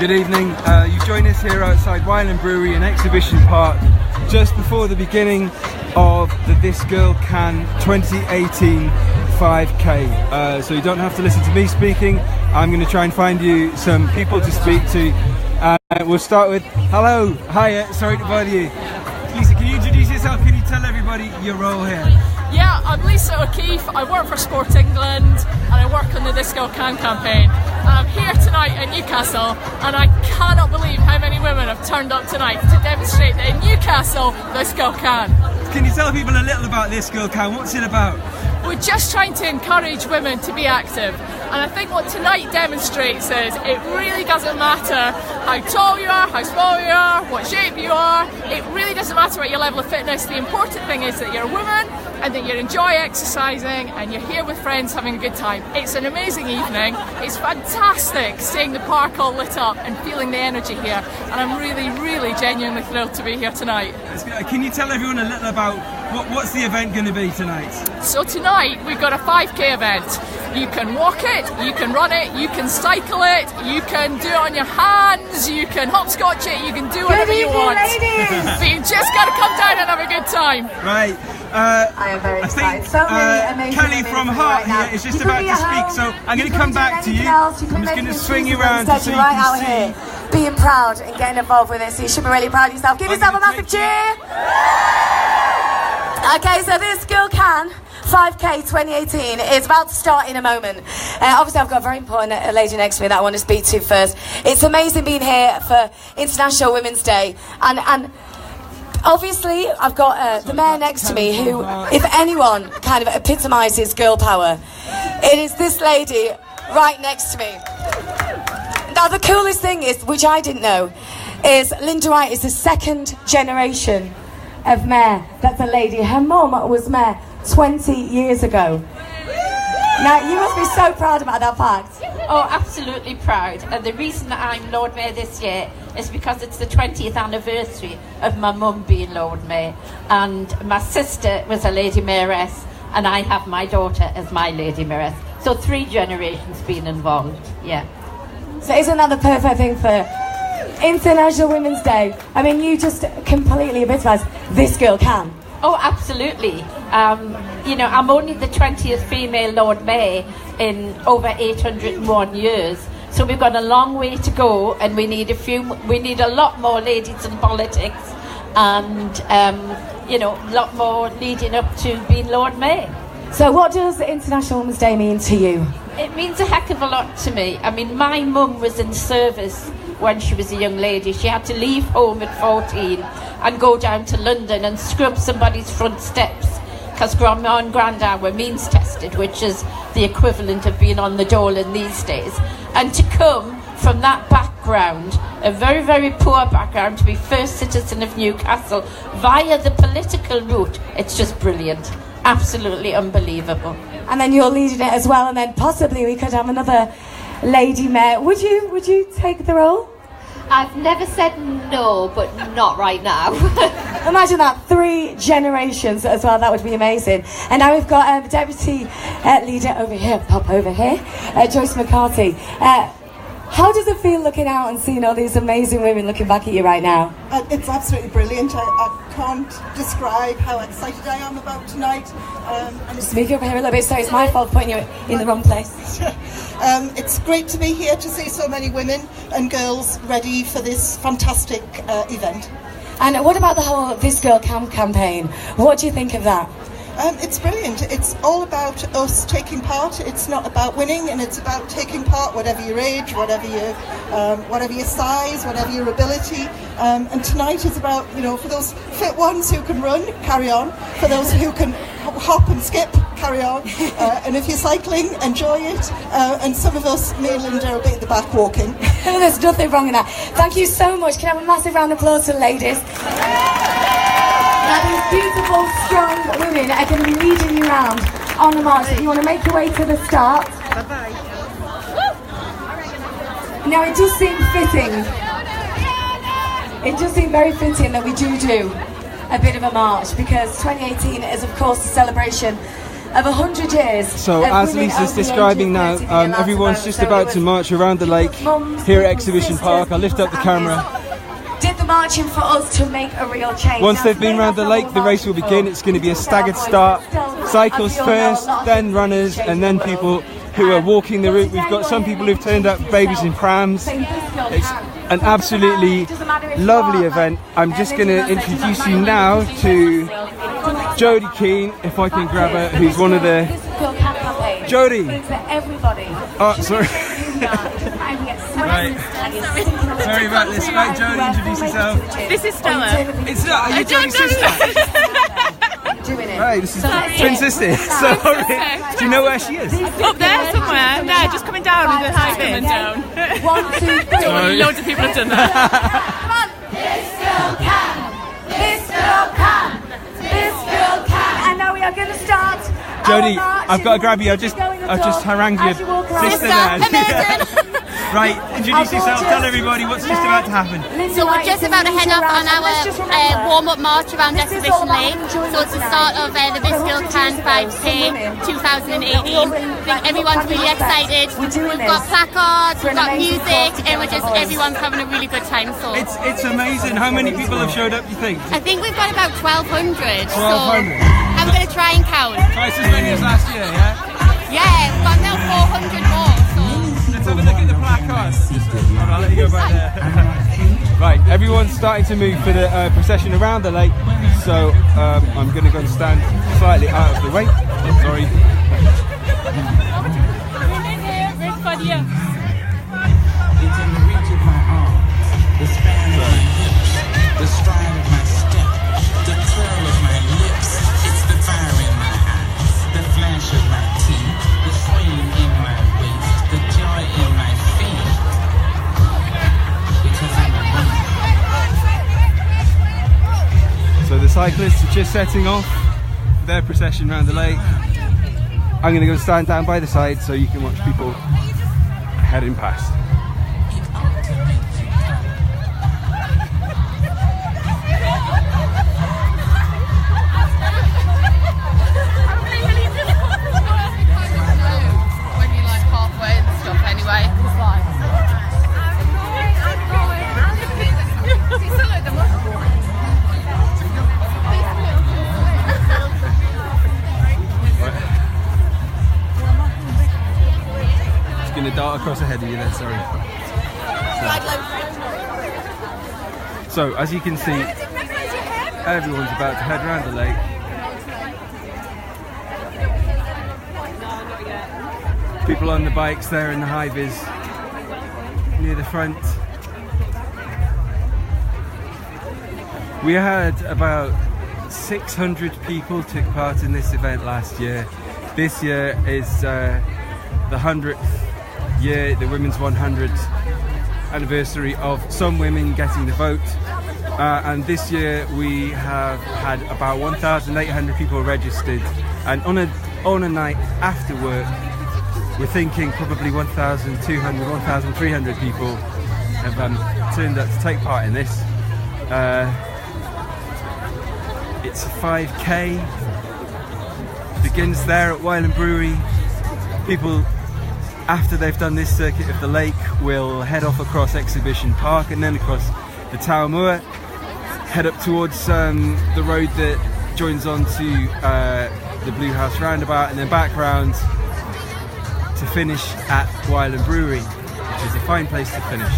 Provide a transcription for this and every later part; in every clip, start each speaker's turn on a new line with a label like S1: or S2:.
S1: Good evening. You join us here outside Wyland Brewery in Exhibition Park just before the beginning of the This Girl Can 2018 5K. So you don't have to listen to me speaking. I'm going to try and find you some people to speak to. We'll start with, hello, hiya, sorry to bother you. Lisa, can you introduce yourself? Can you tell everybody your role here?
S2: Yeah, I'm Lisa O'Keefe. I work for Sport England and I work on the This Girl Can campaign. And I'm here tonight in Newcastle and I cannot believe how many women have turned up tonight to demonstrate that in Newcastle, This Girl Can.
S1: Can you tell people a little about This Girl Can? What's it about?
S2: We're just trying to encourage women to be active. And I think what tonight demonstrates is it really doesn't matter how tall you are, how small you are, what shape you are. It really doesn't matter what your level of fitness. The important thing is that you're a woman and that you enjoy exercising and you're here with friends having a good time. It's an amazing evening. It's fantastic seeing the park all lit up and feeling the energy here. And I'm really, really genuinely thrilled to be here tonight.
S1: Can you tell everyone a little about what's the event going to be tonight?
S2: So tonight we've got a 5k event. You can walk it, you can run it, you can cycle it, you can do it on your hands, you can hopscotch it, you can do whatever you want. But you just got to come down and have a good time.
S1: Right.
S3: I am very excited. So many amazing
S1: Kelly from Heart here is just about to speak, so I'm going to come back to you. I'm just going to swing you around so you can see.
S3: Here, being proud and getting involved with this, so you should be really proud of yourself. Give yourself a massive cheer. Okay, so This Girl Can 5K 2018 is about to start in a moment. Obviously I've got a very important lady next to me that I want to speak to first. It's amazing being here for International Women's Day, and obviously I've got the mayor next to me who, if anyone kind of epitomises girl power, it is this lady right next to me. Now the coolest thing is, which I didn't know, is Linda Wright is the second generation of mayor that's a lady. Her mum was mayor 20 years ago. Now you must be so proud about that fact.
S4: Oh, absolutely proud. And the reason that I'm Lord Mayor this year is because it's the 20th anniversary of my mum being Lord Mayor, and my sister was a Lady Mayoress, and I have my daughter as my Lady Mayoress. So 3 generations being involved. Yeah.
S3: So isn't that the perfect thing for International Women's Day? I mean, you just completely epitomise This Girl Can.
S4: Oh, absolutely. You know, I'm only the 20th female Lord Mayor in over 801 years. So we've got a long way to go, and we need a lot more ladies in politics, and you know, a lot more leading up to being Lord Mayor.
S3: So what does International Women's Day mean to you?
S4: It means a heck of a lot to me. I mean, my mum was in service when she was a young lady. She had to leave home at 14 and go down to London and scrub somebody's front steps because Grandma and Grandad were means tested, which is the equivalent of being on the dole in these days. And to come from that background, a very, very poor background, to be first citizen of Newcastle via the political route, it's just brilliant. Absolutely unbelievable.
S3: And then you're leading it as well, and then possibly we could have another lady mayor. Would you take the role?
S5: I've never said no, but not right now.
S3: Imagine that, 3 generations as well. That would be amazing. And now we've got the deputy leader over here, pop over here, Joyce McCarthy. How does it feel looking out and seeing all these amazing women looking back at you right now?
S6: It's absolutely brilliant. I can't describe how excited I am about tonight.
S3: Just move you over here a little bit. Sorry, it's my fault putting you in the wrong place.
S6: It's great to be here to see so many women and girls ready for this fantastic event.
S3: And what about the whole This Girl Can campaign? What do you think of that?
S6: It's brilliant. It's all about us taking part. It's not about winning, and it's about taking part, whatever your age, whatever your size, whatever your ability. And tonight is about, you know, for those fit ones who can run, carry on. For those who can hop and skip, carry on. And if you're cycling, enjoy it. And some of us, me and Linda, are a bit at the back walking.
S3: There's nothing wrong in that. Thank you so much. Can I have a massive round of applause to the ladies? Now these beautiful, strong women are going to be leading you around on the march. If you want to make your way to the start.
S6: Bye-bye.
S3: Now it does seem fitting. It does seem very fitting that we do a bit of a march, because 2018 is of course a celebration of 100 years.
S1: So
S3: of
S1: as
S3: women
S1: Lisa's
S3: over the age
S1: describing
S3: of
S1: now,
S3: 30 being allowed to
S1: everyone's
S3: vote.
S1: just
S3: So
S1: about
S3: it
S1: to
S3: was
S1: march around the lake
S3: mums,
S1: here at
S3: people's
S1: Exhibition
S3: sisters,
S1: Park. I lift up the
S3: people's
S1: camera.
S3: families, did the marching for us to make a real change.
S1: Once
S3: Now,
S1: they've been
S3: today
S1: round the
S3: that's
S1: lake,
S3: what
S1: the
S3: we're
S1: race will
S3: marching
S1: begin.
S3: for.
S1: It's going to be a
S3: It's
S1: staggered
S3: our
S1: start.
S3: voice, but still,
S1: Cyclists
S3: as we all know,
S1: first,
S3: a lot of
S1: then
S3: things
S1: runners,
S3: change
S1: and then
S3: the world.
S1: people who are walking the route. We've got some people who've turned up babies in prams. It's an absolutely lovely event. I'm just going to introduce you now to Jodie Keane, if I can grab her, who's one of the... Jodie!
S3: Everybody.
S1: Oh, sorry. Right. Sorry about this. Right, Jodie, introduce yourself.
S2: This is Stella.
S1: It's not, are you Jodie's sister?
S3: Doing it.
S1: Right, this is Twin Sister. Sorry. Do you know where she is?
S2: Up there somewhere. No, just coming down in the high bit. Down.
S3: 1, 2, 3.
S1: Sorry.
S2: Loads of people have done that.
S3: Come on. This girl can. This girl can. This girl can. And now we are going to start.
S1: Jodie, I've got to grab you. I've just harangued your sister there. Right, introduce yourself, tell everybody what's just about to happen.
S7: So we're just about to head off on our warm-up march around Exhibition Lake. So it's the start of the This Girl Can 5K 2018. I think everyone's really excited. We've got placards, we've got music, and everyone's having a really good time. So
S1: It's amazing. How many people have showed up, you think?
S7: I think we've got about 1,200.
S1: 1,200.
S7: So I'm going to try and count.
S1: Twice as many as last year, yeah?
S7: Yeah, we've got now 400 more. So.
S1: Let's have a look at the placards. I'll let you go back there. Right, everyone's starting to move for the procession around the lake, so I'm going to go and stand slightly out of the way. Sorry.
S8: It's in the reach of my arm, the span of my hip, the stride of my step, the curl of my lips. It's the fire in my eyes, the flash of my teeth, the swing in my waist, the joy in my feet. Because I'm a woman.
S1: So the cyclists are just setting off their procession around the lake. I'm going to go stand down by the side so you can watch people heading past.
S2: When you're like halfway and stuff anyway.
S1: Just going to dart across ahead of you there, sorry. So, as you can see, everyone's about to head around the lake. People on the bikes there in the high-vis near the front. We had about 600 people took part in this event last year. This year is the 100th year, the Women's 100th anniversary of some women getting the vote. And this year we have had about 1,800 people registered, and on a night after work we're thinking probably 1,200, 1,300 people have turned up to take part in this. It's a 5k, begins there at Wylam Brewery. People, after they've done this circuit of the lake, will head off across Exhibition Park and then across the Tower Moor, head up towards the road that joins on to the Blue House roundabout, and then back round to finish at Wylam Brewery, which is a fine place to finish.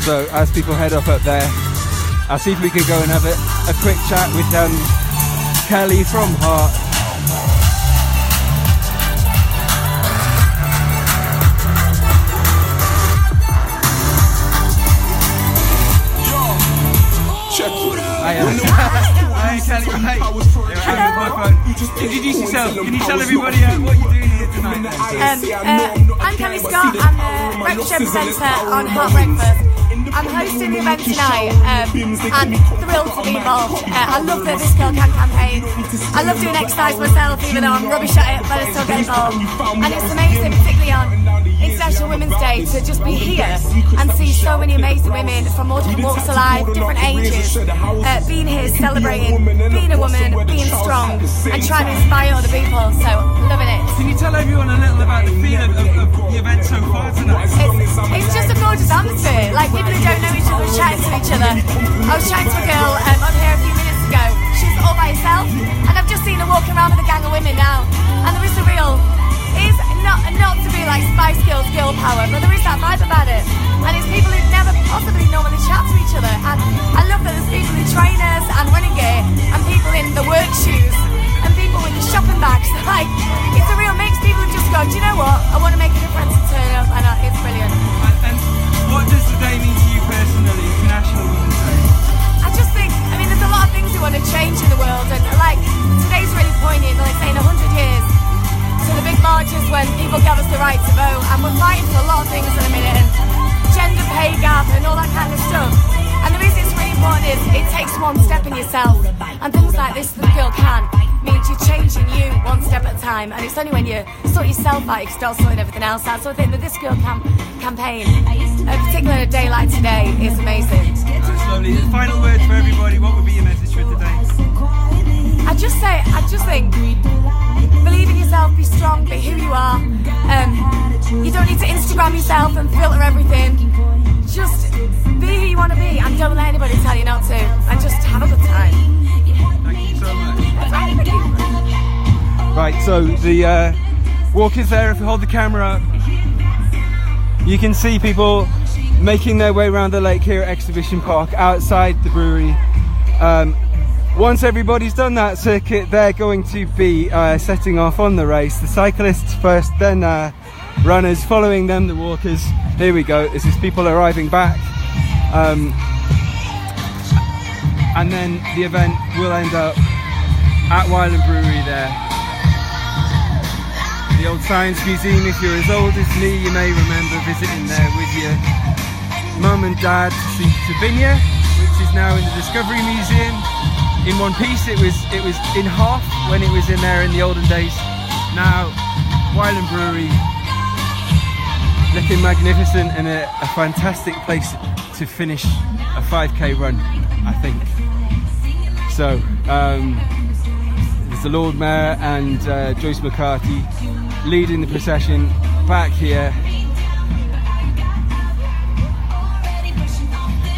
S1: So as people head up there, I'll see if we can go and have a quick chat with Kelly from Heart. Introduce yourself. Can you tell everybody what you're doing here tonight?
S3: I'm Kelly Scott. I'm the breakfast presenter on Hot Breakfast. I'm hosting the event tonight and thrilled to be involved. I love the This Girl Can campaign. I love doing exercise myself, even though I'm rubbish at it, but I still get involved. And it's amazing, particularly on International Women's Day, to just be here and see so many amazing women from multiple walks of life, different ages, being here, celebrating, being a woman, being strong, and trying to inspire other people. So, loving it.
S1: Can you tell everyone a little about the feel of the event so far tonight?
S3: It's just a gorgeous atmosphere. Like, people who don't know each other are chatting to each other. I was chatting to a girl on here a few minutes ago. She's all by herself, and I've just seen her walking around with a gang of women now. And there is a real, it's not to be like Spice Girls girl power, but there is that vibe about it. And it's people who never possibly normally chat to each other. And I love that there's people in trainers and running gear, and people in the work shoes, and people with the shopping bags. Like, it's a real mix. People have just gone, do you know what? I want to make a difference and turn up, and it's brilliant.
S1: And what does today mean to you personally, International Women's Day?
S3: I just think, I mean, there's a lot of things we want to change in the world, and like, today's really poignant, like saying 100 years to the big marches when people gave us the right to vote, and we're fighting for a lot of things in a minute, and gender pay gap and all that kind of stuff. And the reason it's really important is it takes one step in yourself, and things like this, The Girl Can, means you're changing you one step at a time, and it's only when you sort yourself out you can start sorting everything else out. So I think that This Girl Can campaign, particularly on a day like today, is amazing.
S1: That's lovely. The final word for everybody, what would be your message for today?
S3: I just think, believe in yourself, be strong, be who you are. You don't need to Instagram yourself and filter everything. Just be who you want to be, and don't let anybody tell you not to, and just have a good time.
S1: Thank you so much.
S3: Thank you.
S1: Right, so the walk is there. If you hold the camera up, you can see people making their way around the lake here at Exhibition Park outside the brewery. Once everybody's done that circuit, they're going to be setting off on the race. The cyclists first, then runners, following them the walkers. Here we go, this is people arriving back. And then the event will end up at Wylam Brewery there. The old Science Museum, if you're as old as me, you may remember visiting there with your mum and dad to see Turbinia, which is now in the Discovery Museum. In one piece, it was in half when it was in there in the olden days. Now, Wylam Brewery, looking magnificent, and a fantastic place to finish a 5k run, I think. So, there's the Lord Mayor and Joyce McCarthy leading the procession back here.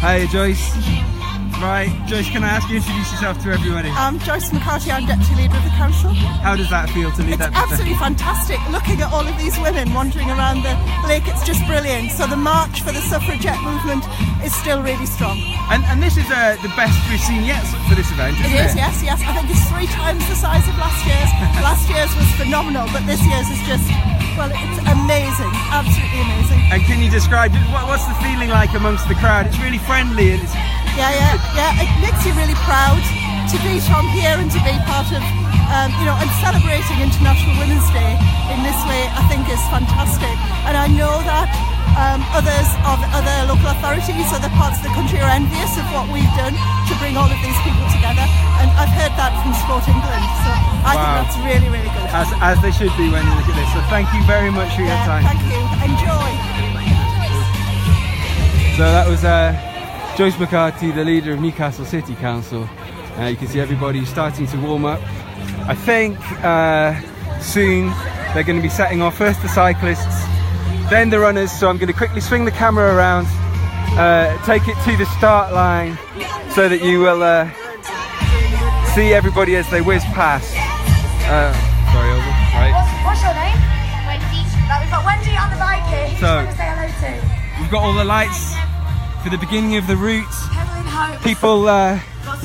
S1: Hi, Joyce. Right, Joyce, can I ask you to introduce yourself to everybody?
S6: I'm Joyce McCarthy, I'm Deputy Leader of the Council.
S1: How does that feel to lead that?
S6: It's absolutely fantastic. Looking at all of these women wandering around the lake, it's just brilliant. So the march for the suffragette movement is still really strong.
S1: And this is the best we've seen yet for this event, isn't it?
S6: It is, yes. I think it's 3 times the size of last year's. Last year's was phenomenal, but this year's is just, well, it's amazing, absolutely amazing.
S1: And can you describe, what's the feeling like amongst the crowd? It's really friendly and it's...
S6: Yeah, it makes you really proud to be from here and to be part of, and celebrating International Women's Day in this way, I think is fantastic. And I know that others of other local authorities, other parts of the country are envious of what we've done to bring all of these people together. And I've heard that from Sport England, so I think that's really, really good.
S1: As they should be when you look at this. So thank you very much for your time.
S6: Thank you. Enjoy.
S1: So that was Joyce McCarthy, the leader of Newcastle City Council. You can see everybody starting to warm up. I think soon they're going to be setting off, first the cyclists, then the runners. So I'm going to quickly swing the camera around, take it to the start line so that you will see everybody as they whiz past. Sorry, Oval. Right.
S3: What's your name? Wendy. We've got Wendy on the bike here. Who's
S1: So,
S3: to say hello to?
S1: We've got all the lights for the beginning of the route. People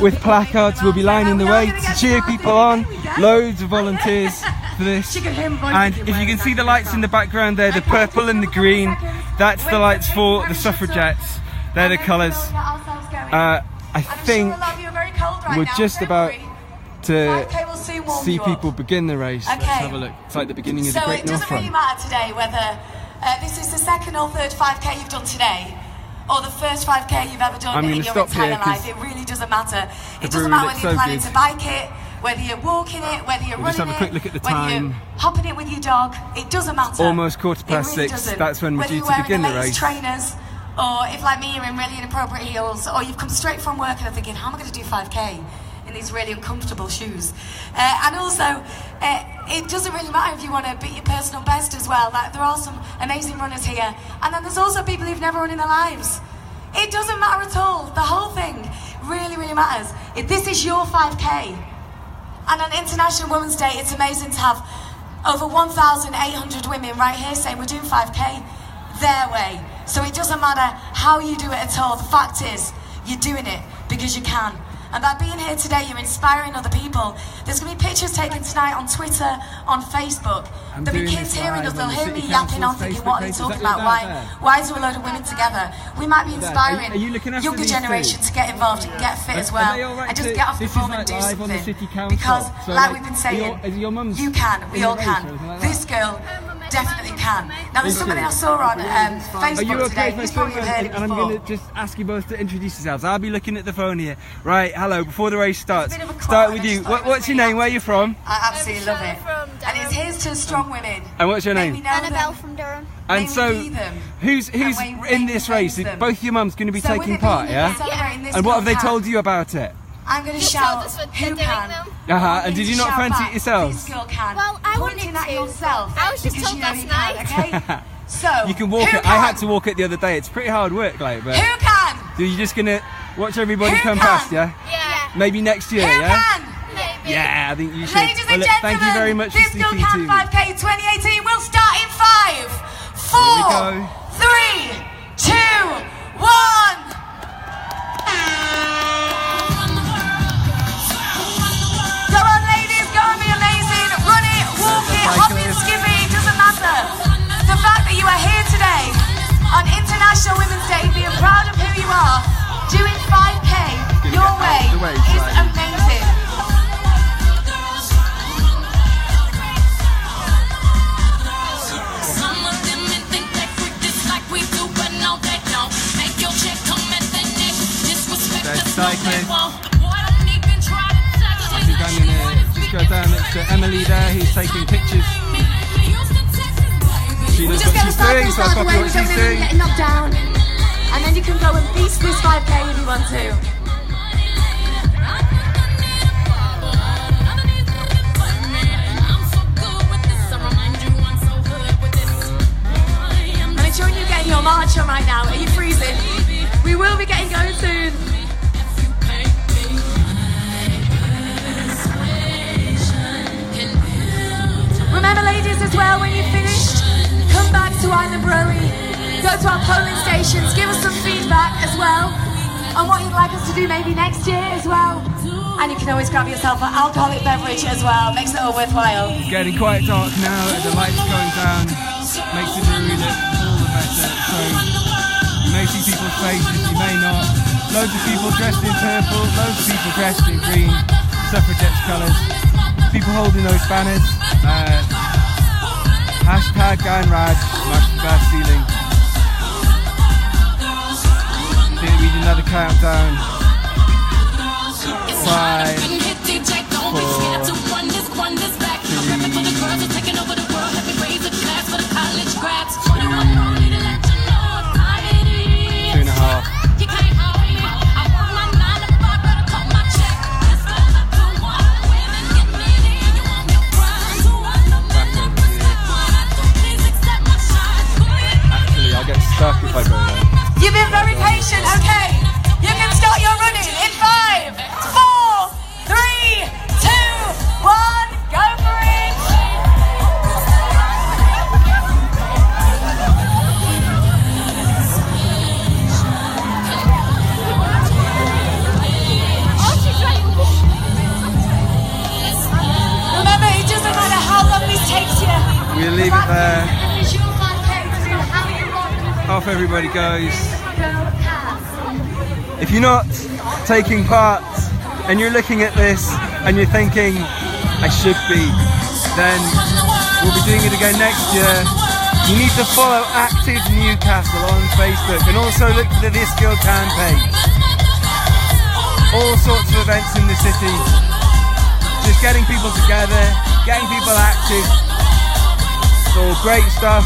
S1: with placards will be lining the way to cheer people on. Loads of volunteers for this. And if you can see the lights in the background there, the purple and the green, that's the lights for the suffragettes. They're the colours. I think we're just about to
S3: 5K will soon warm
S1: see
S3: you up.
S1: people begin the race.
S3: Okay.
S1: Let's have a look. It's like the beginning of the
S3: So
S1: Great
S3: it
S1: North
S3: doesn't really
S1: Run.
S3: matter today whether this is the second or third 5K you've done today, or the first 5K you've ever done
S1: I'm
S3: in
S1: gonna
S3: your
S1: stop
S3: entire
S1: here 'cause
S3: life. It really doesn't matter.
S1: the
S3: It doesn't
S1: brewery
S3: matter
S1: looks
S3: whether you're
S1: so
S3: planning
S1: good.
S3: to bike it, whether you're walking it, whether you're
S1: We'll
S3: running
S1: just have a quick
S3: it,
S1: look at the
S3: whether
S1: time.
S3: you're hopping it with your dog. It doesn't matter.
S1: Almost quarter
S3: It
S1: past
S3: really
S1: 6.
S3: doesn't.
S1: That's when we're
S3: Whether
S1: due
S3: you're
S1: to
S3: wearing
S1: begin
S3: the
S1: the
S3: latest
S1: race.
S3: trainers, or if like me you're in really inappropriate heels, or you've come straight from work and are thinking, how am I going to do 5K in these really uncomfortable shoes? And also, it doesn't really matter if you want to beat your personal best as well. Like, there are some amazing runners here, and then there's also people who've never run in their lives. It doesn't matter at all. The whole thing really, really matters. If this is your 5K, and on International Women's Day, it's amazing to have over 1,800 women right here saying we're doing 5K their way. So it doesn't matter how you do it at all. The fact is, you're doing it because you can. And by being here today, you're inspiring other people. There's going to be pictures taken tonight on Twitter, on Facebook.
S1: I'm
S3: There'll be
S1: doing
S3: kids
S1: this
S3: hearing
S1: live
S3: us. They'll
S1: on the
S3: hear
S1: City
S3: me yapping on,
S1: Council's
S3: thinking,
S1: Facebook
S3: what are they
S1: page. Is
S3: talking
S1: that
S3: about?
S1: your dad there?
S3: Why is there a load of women together? We might be inspiring
S1: Are you looking after
S3: younger
S1: these
S3: generation
S1: two?
S3: to get involved and get fit as
S1: Are
S3: well.
S1: they all right
S3: And just
S1: to-
S3: get off the
S1: this is
S3: phone
S1: like
S3: and do
S1: live on
S3: something.
S1: the City Council.
S3: Because,
S1: So,
S3: like we've been
S1: are
S3: saying,
S1: is your mum's
S3: you can,
S1: in
S3: we
S1: the
S3: all
S1: race or
S3: can.
S1: anything like that?
S3: This girl definitely can. Now, there's
S1: Is
S3: somebody
S1: she?
S3: I saw on
S1: Are
S3: Facebook
S1: you okay
S3: today.
S1: if I
S3: You've
S1: film
S3: probably heard it
S1: and I'm
S3: before.
S1: going to just ask you both to introduce yourselves. I'll be looking at the phone here. Right, hello, before the race starts.
S3: It's a bit of a
S1: Start
S3: crowd,
S1: with
S3: I
S1: you.
S3: just thought it was
S1: What's your
S3: really
S1: name? Where are you from?
S3: I absolutely love it.
S2: From
S3: And it's here's to strong women.
S1: And what's your
S3: May we
S1: name?
S3: know
S7: Annabelle
S3: them.
S7: from Durham.
S1: And
S3: May we
S1: so,
S3: be them.
S1: who's
S3: And may
S1: in
S3: we
S1: this
S3: praise
S1: race?
S3: them.
S1: Both your mums going to be
S3: So with
S1: taking
S3: it being
S1: part,
S3: that
S1: yeah?
S3: we're celebrating this
S1: And what have they
S3: girl
S1: told
S3: can,
S1: you about it?
S3: I'm going to
S7: Just
S3: shout
S7: told us what
S3: who
S7: they're doing
S3: can.
S7: them.
S1: And did you not
S3: Shout
S1: fancy
S3: back,
S1: it yourselves?
S3: This girl can.
S7: Well, I
S3: Pointing
S7: wanted
S3: at
S7: to.
S3: yourself.
S7: I was just
S3: because
S7: told
S3: you know
S7: last
S3: you
S7: night.
S3: can, okay? So
S1: You can walk
S3: who
S1: it. I had
S3: can?
S1: to walk it the other day. It's pretty hard work, like, but
S3: Who can?
S1: so you're just going to watch everybody
S3: Who
S1: come
S3: can?
S1: past, yeah?
S7: Yeah.
S1: Maybe next year,
S3: Who
S1: yeah?
S3: can?
S7: Maybe.
S1: Yeah, I think you should.
S3: Ladies
S1: Well,
S3: and
S1: look,
S3: gentlemen,
S1: thank you very much for
S3: this Girl
S1: speaking to
S3: Can
S1: me.
S3: 5K 2018 will start in 5, 4,
S1: go.
S3: 3, 2, 1. Go on, ladies, go and be amazing. Run it, walk it, hop it, skip it, doesn't matter. The fact that you are here today on International Women's Day, being proud of who you are, doing 5K your way is amazing.
S8: Some of them men think they freak this like we do, but no, they don't. Make your check come at the neck. Disrespect
S1: There's
S8: us, no, they
S1: cyclists.
S8: won't. Boy, don't even try to touch
S1: I think I'm going to just go down next to Emily there, who's taking pictures. She knows
S3: Just
S1: what
S3: get a
S1: she's doing,
S3: cycle
S1: so I'll
S3: out of the
S1: copy
S3: way,
S1: what
S3: we
S1: she's
S3: don't really
S1: doing.
S3: get knocked down. And then you can go and beast this 5K if you want to. I'm enjoying you getting your march on right now. Are you freezing? We will be getting going soon. Remember, ladies, as well, when you've finished, come back to Island Brewery, go to our polling stations, give us some feedback as well on what you'd like us to do maybe next year as well. And you can always grab yourself an alcoholic beverage as well, makes it all worthwhile.
S1: It's getting quite dark now, the lights going down, makes the brewery look all the better. So you may see people's faces, you may not. Loads of people dressed in purple, loads of people dressed in green, suffragettes colours. People holding those banners. Hashtag GanRad, March Glass Ceiling. Gonna read another countdown. 5, 2.5. Actually, I'll get stuck if I go there.
S3: You've been very patient, okay. You can start your running in 5, 4, 3, 2, 1, go for it. Remember, it doesn't matter how long this takes you.
S1: We'll leave it there.
S3: This is your 5K to do how you want.
S1: Off everybody goes.
S3: Girl can.
S1: If you're not taking part, and you're looking at this and you're thinking, I should be, then we'll be doing it again next year. You need to follow Active Newcastle on Facebook and also look for the This Girl Can page. All sorts of events in the city. Just getting people together, getting people active. It's all great stuff.